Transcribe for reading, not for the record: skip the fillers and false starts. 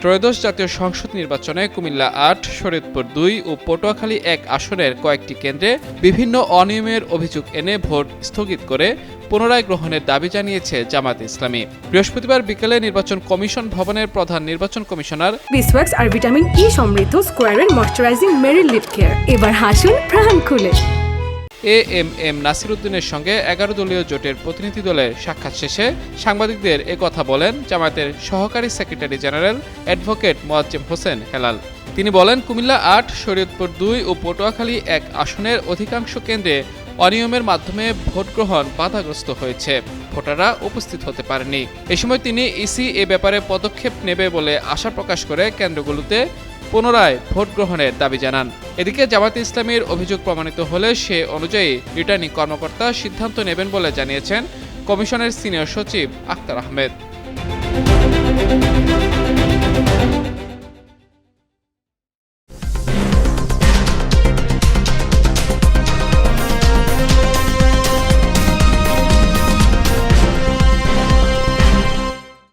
ত্রয়োদশ জাতীয় সংসদ নির্বাচনে কুমিল্লা ৮, শরীয়তপুর ২ ও পটুয়াখালী ১ আসনের কয়েকটি কেন্দ্রে বিভিন্ন অনিয়মের অভিযোগ এনে ভোট স্থগিত করে পুনরায় গ্রহণের দাবি জানিয়েছে জামায়াতে ইসলামী। বৃহস্পতিবার বিকেলে নির্বাচন কমিশন ভবনের প্রধান নির্বাচন কমিশনার বিসওয়াক্স আর ভিটামিন ই সমৃদ্ধ স্কোয়ারের ময়শ্চারাইজিং মেরি লিপ কেয়ার, এবার হাসুন প্রাণ খুলে। এএমএম নাসির উদ্দিনের সঙ্গে ১১ দলীয় জোটের প্রতিনিধি দলের সাক্ষাৎ শেষে সাংবাদিকদের কথা বলেন জামায়াতের সহকারী secretary general advocate Moazzem Hossain Helal. তিনি বলেন, কুমিল্লা ৮, শরীয়তপুর ২ ও পটুয়াখালী ১ আসনের অধিকাংশ কেন্দ্রে অনিয়মের মাধ্যমে ভোট গ্রহণ বাধাগ্রস্ত হয়েছে, ভোটাররা উপস্থিত হতে পারেনি। এ সময় তিনি ইসি এ ব্যাপারে পদক্ষেপ নেবে বলে আশা প্রকাশ করে কেন্দ্রগুলোতে পুনরায় ভোট গ্রহণের দাবি জানান। এদিকে জামায়াতে ইসলামীর অভিযোগ প্রমাণিত হলে সে অনুযায়ী রিটার্নিং কর্মকর্তা সিদ্ধান্ত নেবেন বলে জানিয়েছেন কমিশনের সিনিয়র সচিব আক্তার আহমেদ।